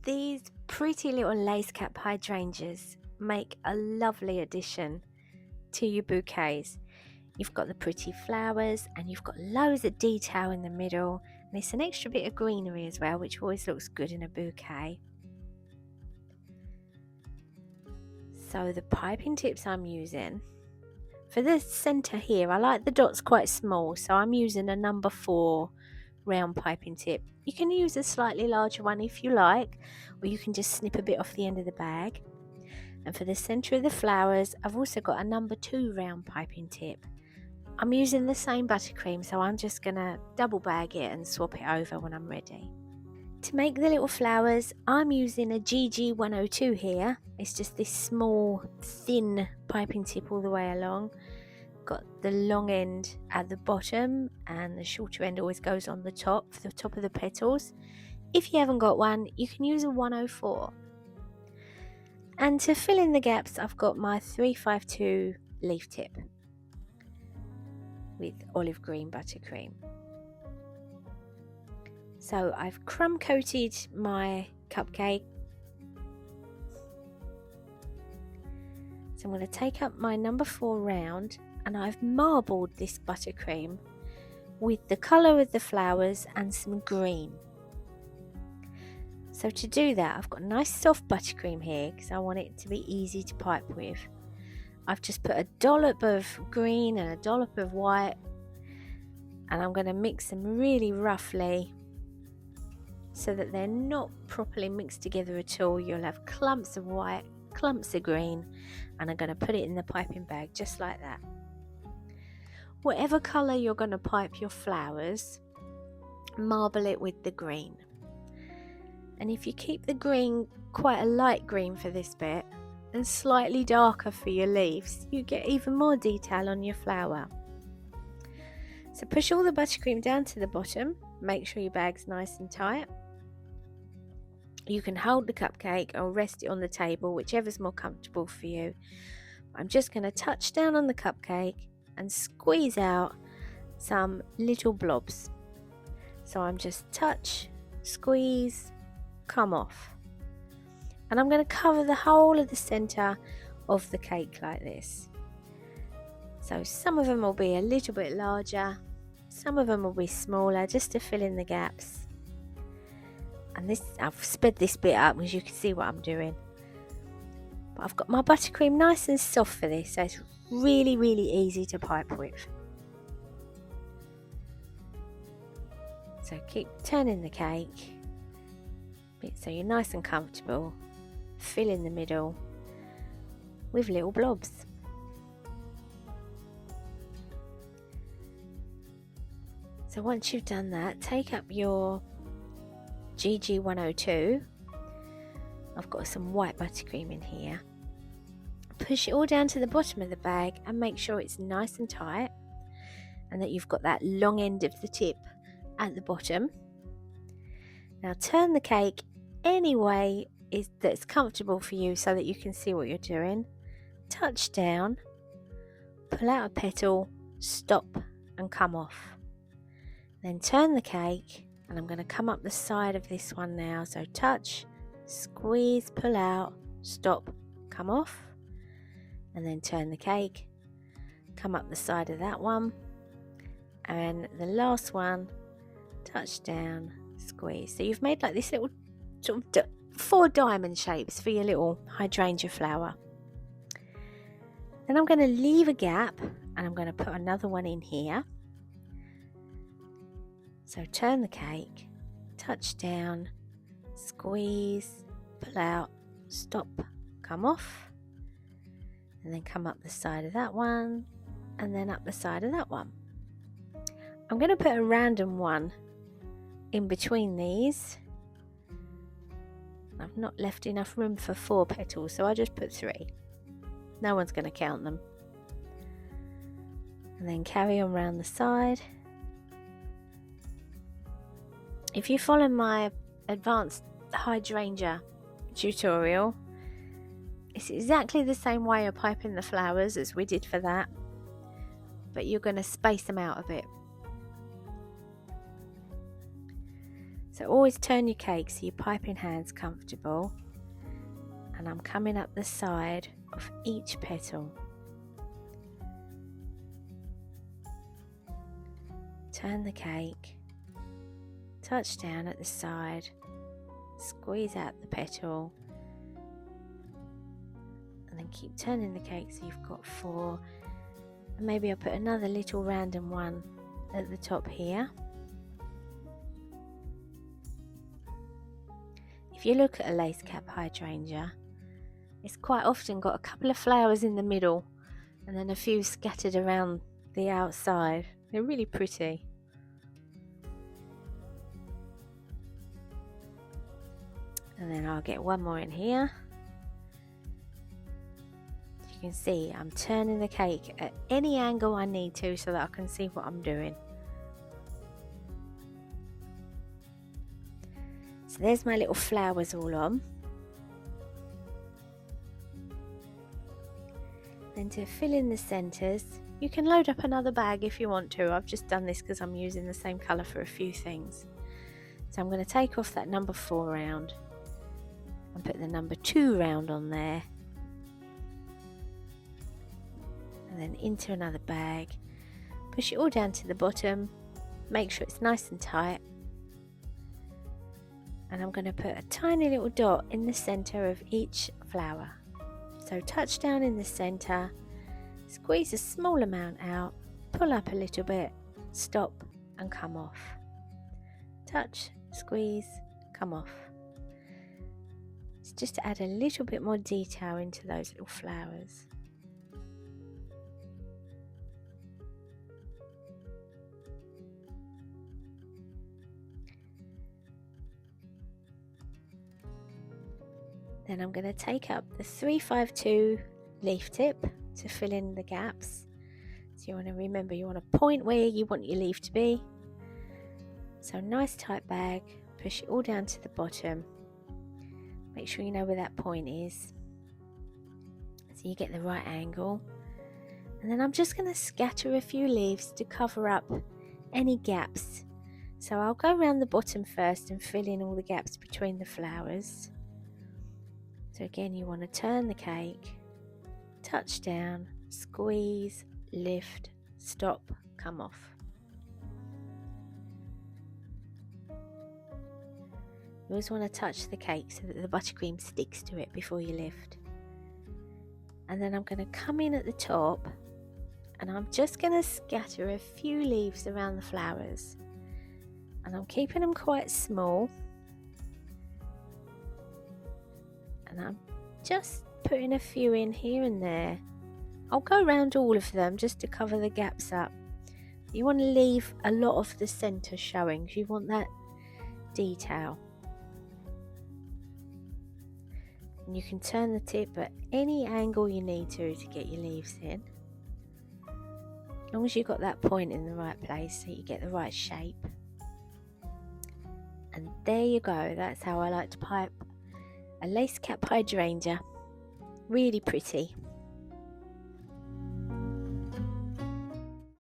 These pretty little Lacecap hydrangeas make a lovely addition to your bouquets. You've got the pretty flowers and you've got loads of detail in the middle, and it's an extra bit of greenery as well, which always looks good in a bouquet. So the piping tips I'm using for the centre here, I like the dots quite small, so I'm using a number 4 round piping tip. You can use a slightly larger one if you like, or you can just snip a bit off the end of the bag. And for the centre of the flowers, I've also got a number 2 round piping tip. I'm using the same buttercream, so I'm just going to double bag it and swap it over when I'm ready. To make the little flowers, I'm using a GG102 here. It's just this small, thin piping tip all the way along. Got the long end at the bottom and the shorter end always goes on the top, for the top of the petals. If you haven't got one, you can use a 104. And to fill in the gaps, I've got my 352 leaf tip with olive green buttercream. So I've crumb coated my cupcake. So I'm going to take up my number 4 round and I've marbled this buttercream with the colour of the flowers and some green. So to do that, I've got nice soft buttercream here because I want it to be easy to pipe with. I've just put a dollop of green and a dollop of white, and I'm going to mix them really roughly so that they're not properly mixed together at all. You'll have clumps of white, clumps of green, and I'm going to put it in the piping bag just like that. Whatever colour you're going to pipe your flowers, marble it with the green. And if you keep the green quite a light green for this bit and slightly darker for your leaves, you get even more detail on your flower. So push all the buttercream down to the bottom, make sure your bag's nice and tight. You can hold the cupcake or rest it on the table, whichever's more comfortable for you. I'm just going to touch down on the cupcake and squeeze out some little blobs. So I'm just touch, squeeze, come off. And I'm going to cover the whole of the centre of the cake like this. So some of them will be a little bit larger, some of them will be smaller, just to fill in the gaps. And this, I've sped this bit up because you can see what I'm doing. But I've got my buttercream nice and soft for this, so it's really, really easy to pipe with. So keep turning the cake so you're nice and comfortable. Fill in the middle with little blobs. So once you've done that, take up your GG102. I've got some white buttercream in here. Push it all down to the bottom of the bag and make sure it's nice and tight and that you've got that long end of the tip at the bottom. Now turn the cake any way that's comfortable for you so that you can see what you're doing. Touch down, pull out a petal, stop and come off. Then turn the cake, and I'm going to come up the side of this one now. So touch, squeeze, pull out, stop, come off, and then turn the cake, come up the side of that one, and the last one, touch down, squeeze. So you've made like this little sort of 4 diamond shapes for your little hydrangea flower. Then I'm going to leave a gap and I'm going to put another one in here. So turn the cake, touch down, squeeze, pull out, stop, come off, and then come up the side of that one, and then up the side of that one. I'm going to put a random one in between these. I've not left enough room for 4 petals, so I just put 3. No one's going to count them. And then carry on round the side. If you follow my advanced hydrangea tutorial, it's exactly the same way of piping the flowers as we did for that, but you're going to space them out a bit. So So always turn your cake so your piping hand's comfortable. And I'm coming up the side of each petal. Turn the cake, touch down at the side, squeeze out the petal, and then keep turning the cake so you've got 4. And maybe I'll put another little random one at the top here. If you look at a Lacecap hydrangea, it's quite often got a couple of flowers in the middle and then a few scattered around the outside. They're really pretty. And then I'll get one more in here. You can see I'm turning the cake at any angle I need to so that I can see what I'm doing. So there's my little flowers all on. Then to fill in the centres, you can load up another bag if you want to. I've just done this because I'm using the same colour for a few things. So I'm going to take off that number 4 round and put the number 2 round on there. And then into another bag. Push it all down to the bottom. Make sure it's nice and tight. And I'm going to put a tiny little dot in the centre of each flower. So touch down in the centre, squeeze a small amount out, pull up a little bit, stop and come off. Touch, squeeze, come off. It's just to add a little bit more detail into those little flowers. Then I'm going to take up the 352 leaf tip to fill in the gaps. So you want to remember, you want to point where you want your leaf to be. So nice tight bag, push it all down to the bottom. Make sure you know where that point is, so you get the right angle. And then I'm just going to scatter a few leaves to cover up any gaps. So I'll go around the bottom first and fill in all the gaps between the flowers. So again, you want to turn the cake, touch down, squeeze, lift, stop, come off. You always want to touch the cake so that the buttercream sticks to it before you lift. And then I'm going to come in at the top and I'm just going to scatter a few leaves around the flowers. And I'm keeping them quite small. And I'm just putting a few in here and there. I'll go around all of them just to cover the gaps up. You want to leave a lot of the centre showing because you want that detail. And you can turn the tip at any angle you need to get your leaves in. As long as you've got that point in the right place so you get the right shape. And there you go, that's how I like to pipe a Lacecap hydrangea. Really pretty.